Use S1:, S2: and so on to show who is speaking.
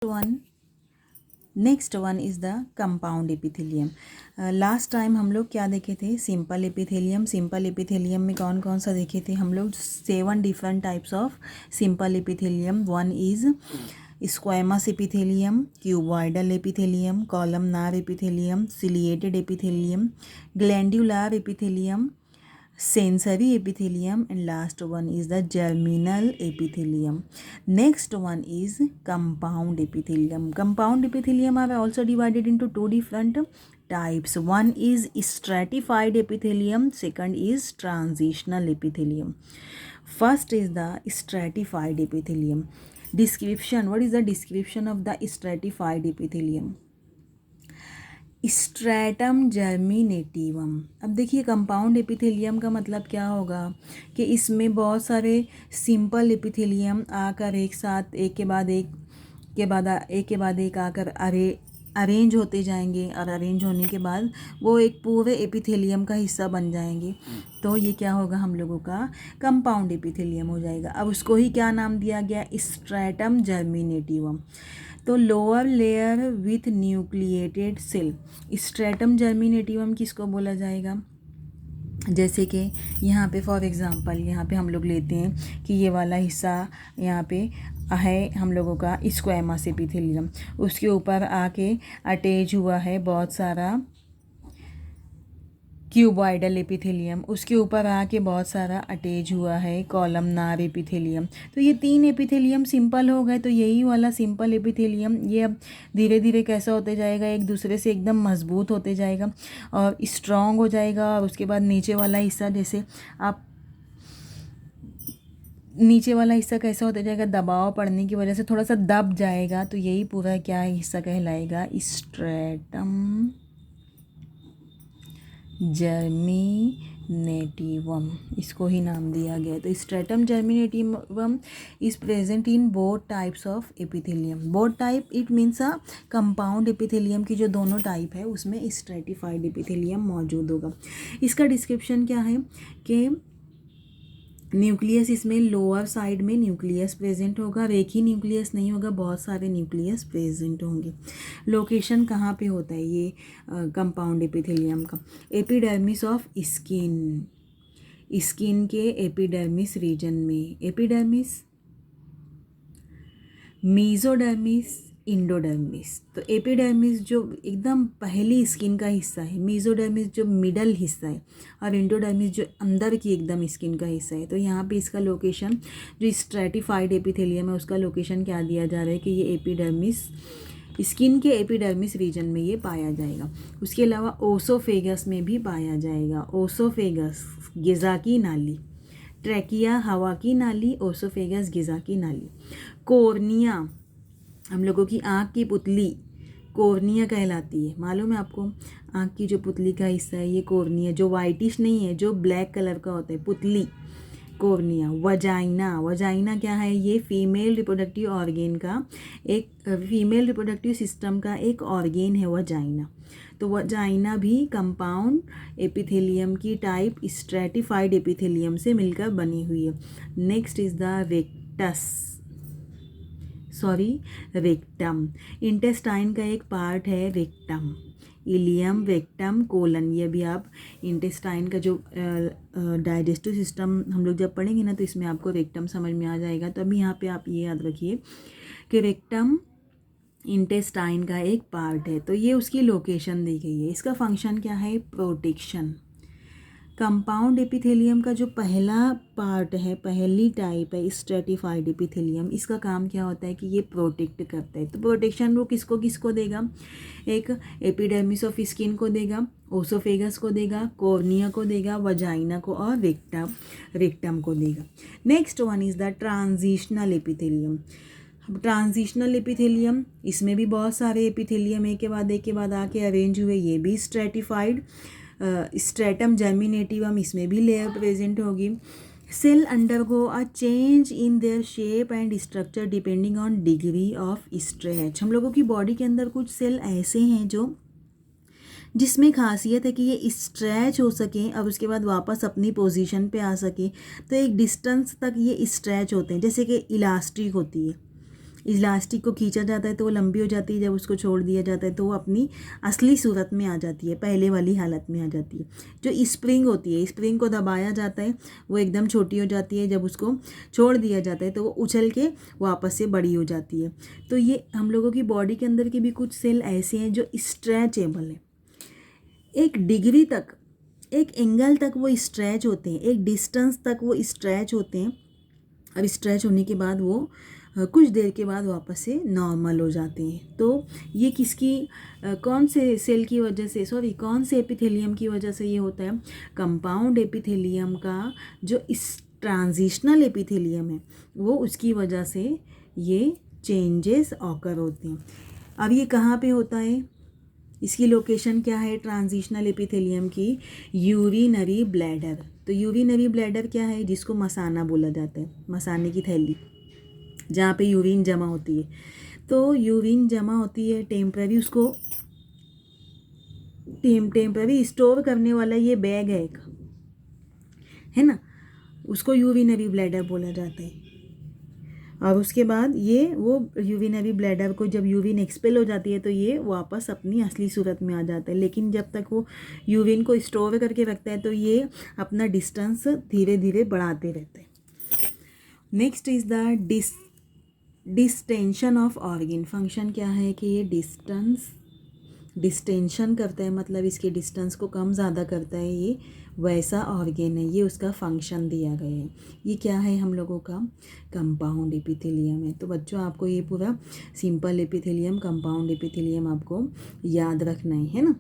S1: one next one is the compound epithelium. Last time हम लोग क्या देखे थे? Simple epithelium. सिंपल एपिथेलियम में कौन कौन सा देखे थे हम लोग? 7 different types of simple epithelium. One is squamous epithelium, cuboidal epithelium, columnar epithelium, ciliated epithelium, glandular epithelium, sensory epithelium, and last one is the germinal epithelium. Next one is compound epithelium. Compound epithelium are also divided into two different types. One is stratified epithelium, second is transitional epithelium. First is the stratified epithelium. Description: what is the description of the stratified epithelium? Stratum germinativum. अब देखिए compound epithelium का मतलब क्या होगा कि इसमें बहुत सारे सिंपल एपिथेलियम आकर एक साथ एक के बाद एक आकर अरेंज होते जाएंगे और अरेंज होने के बाद वो एक पूरे एपिथेलियम का हिस्सा बन जाएंगे। तो ये क्या होगा? हम लोगों का कंपाउंड एपिथेलियम हो जाएगा। अब उसको ही क्या नाम दिया गया? Stratum germinativum. तो lower layer with nucleated cell. Stratum germinativum किसको बोला जाएगा? जैसे कि यहाँ पे फॉर एग्जांपल यहाँ पे हम लोग लेते हैं कि ये वाला हिस्सा यहाँ पे है हम लोगों का स्क्वैमस एपिथेलियम। उसके ऊपर आके अटैच हुआ है बहुत सारा क्यूबॉइडल एपिथेलियम। उसके ऊपर आके बहुत सारा अटैच हुआ है कॉलमनार एपिथेलियम। तो ये 3 एपिथेलियम सिंपल हो गए। तो यही वाला सिंपल एपिथेलियम ये अब धीरे धीरे कैसा होते जाएगा? एक दूसरे से एकदम मजबूत होते जाएगा और स्ट्रॉन्ग हो जाएगा। और उसके बाद नीचे वाला हिस्सा, जैसे आप नीचे वाला हिस्सा कैसा होता जाएगा? दबाव पड़ने की वजह से थोड़ा सा दब जाएगा। तो यही पूरा क्या हिस्सा कहलाएगा? स्ट्रैटम जर्मिनेटिवम, इसको ही नाम दिया गया। तो stratum germinativum is present in both types of epithelium. Both type it means a compound epithelium की जो दोनों टाइप है उसमें स्ट्रैटिफाइड एपिथेलियम मौजूद होगा। इसका डिस्क्रिप्शन क्या है कि न्यूक्लियस इसमें लोअर साइड में न्यूक्लियस प्रेजेंट होगा। एक ही न्यूक्लियस नहीं होगा, बहुत सारे न्यूक्लियस प्रेजेंट होंगे। लोकेशन कहाँ पे होता है ये कंपाउंड एपिथेलियम का? एपिडर्मिस ऑफ स्किन, स्किन के एपिडर्मिस रीजन में। Epidermis, mesodermis, endodermis. तो एपिडर्मिस जो एकदम पहली स्किन का हिस्सा है, मीजोडर्मिस जो मिडल हिस्सा है, और इंडोडर्मिस जो अंदर की एकदम स्किन का हिस्सा है। तो यहाँ पे इसका लोकेशन जो स्ट्रैटिफाइड एपिथेलियम है उसका लोकेशन क्या दिया जा रहा है कि ये एपिडर्मिस, स्किन के एपिडर्मिस रीजन में ये पाया जाएगा। उसके अलावा ओसोफेगस में भी पाया जाएगा। ओसोफेगस गिज़ा की नाली, ट्रैकिया हवा की नाली, ओसोफेगस गिज़ा की नाली। कोर्निया, हम लोगों की आँख की पुतली कोर्निया कहलाती है। मालूम है आपको? आँख की जो पुतली का हिस्सा है ये कोर्निया, जो वाइटिश नहीं है, जो ब्लैक कलर का होता है, पुतली, कोर्निया। वजाइना, वजाइना क्या है? ये फीमेल रिप्रोडक्टिव ऑर्गेन का एक, फीमेल रिप्रोडक्टिव सिस्टम का एक ऑर्गेन है वजाइना। तो वजाइना भी कंपाउंड एपिथेलियम की टाइप स्ट्रैटिफाइड एपिथेलियम से मिलकर बनी हुई है। Next is the rectum. Intestine का एक पार्ट है रेक्टम। इलियम, रेक्टम, कोलन, ये भी आप इंटेस्टाइन का जो डाइजेस्टिव सिस्टम हम लोग जब पढ़ेंगे ना तो इसमें आपको रेक्टम समझ में आ जाएगा। तो अभी यहाँ पे आप ये याद रखिए कि रेक्टम इंटेस्टाइन का एक पार्ट है। तो ये उसकी लोकेशन दी गई है। इसका फंक्शन क्या है? प्रोटेक्शन। कंपाउंड एपिथेलियम का जो पहला पार्ट है, पहली टाइप है स्ट्रैटिफाइड एपिथेलियम, इसका काम क्या होता है कि ये प्रोटेक्ट करता है। तो प्रोटेक्शन वो किसको किसको देगा? एक एपिडर्मिस ऑफ स्किन को देगा, ओसोफेगस को देगा, कोर्निया को देगा, वजाइना को, और रेक्टम को देगा। Next one is the transitional epithelium. Transitional epithelium, इसमें भी बहुत सारे एपिथेलियम एक के बाद आके अरेंज हुए, ये भी स्ट्रैटिफाइड। स्ट्रैटम जर्मिनेटिवम, इसमें भी लेयर प्रेजेंट होगी। Cell undergo a change in their shape and structure depending on degree of stretch. हम लोगों की बॉडी के अंदर कुछ सेल ऐसे हैं जो जिसमें खासियत है कि ये स्ट्रेच हो सकें और उसके बाद वापस अपनी पोजीशन पे आ सके। तो एक डिस्टेंस तक ये स्ट्रेच होते हैं, जैसे कि इलास्टिक होती है। इलास्टिक को खींचा जाता है तो वो लंबी हो जाती है, जब उसको छोड़ दिया जाता है तो वो अपनी असली सूरत में आ जाती है, पहले वाली हालत में आ जाती है। जो स्प्रिंग होती है, स्प्रिंग को दबाया जाता है, वो एकदम छोटी हो जाती है, जब उसको छोड़ दिया जाता है तो वो उछल के वापस से बड़ी हो जाती है। तो ये हम लोगों की बॉडी के अंदर के भी कुछ सेल ऐसे हैं जो स्ट्रेचेबल है, एक डिग्री तक, एक एंगल तक वो स्ट्रेच होते हैं, एक डिस्टेंस तक वो स्ट्रेच होते हैं। अब स्ट्रेच होने के बाद वो कुछ देर के बाद वापस से नॉर्मल हो जाते हैं। तो ये किसकी कौन से सेल की वजह से, सॉरी कौन से एपिथेलियम की वजह से ये होता है? कंपाउंड एपिथेलियम का जो इस ट्रांजिशनल एपिथेलियम है वो, उसकी वजह से ये चेंजेस ऑकर होते हैं। अब ये कहाँ पे होता है? इसकी लोकेशन क्या है ट्रांजिशनल एपिथेलियम की? Urinary bladder. तो यूरिनरी ब्लैडर क्या है? जिसको मसाना बोला जाता है, मसाने की थैली, जहाँ पे यूरिन जमा होती है। तो यूरिन जमा होती है टेम्पररी, उसको टेम्पररी स्टोर करने वाला ये बैग है एक, है ना, उसको यूरिनरी ब्लैडर बोला जाता है। और उसके बाद ये वो यूरिनरी ब्लैडर को जब यूरिन एक्सपेल हो जाती है तो ये वापस अपनी असली सूरत में आ जाता है। लेकिन जब तक वो यूरिन को स्टोर करके रखता है तो ये अपना डिस्टेंस धीरे धीरे बढ़ाते रहते हैं। Next is the distension of organ. Function क्या है कि ये डिस्टेंशन करता है, मतलब इसके डिस्टेंस को कम ज़्यादा करता है। ये वैसा ऑर्गेन है, ये उसका फंक्शन दिया गया है। ये क्या है हम लोगों का? कंपाउंड एपिथेलियम है। तो बच्चों आपको ये पूरा सिंपल एपिथेलियम, कंपाउंड एपिथेलियम आपको याद रखना है ना।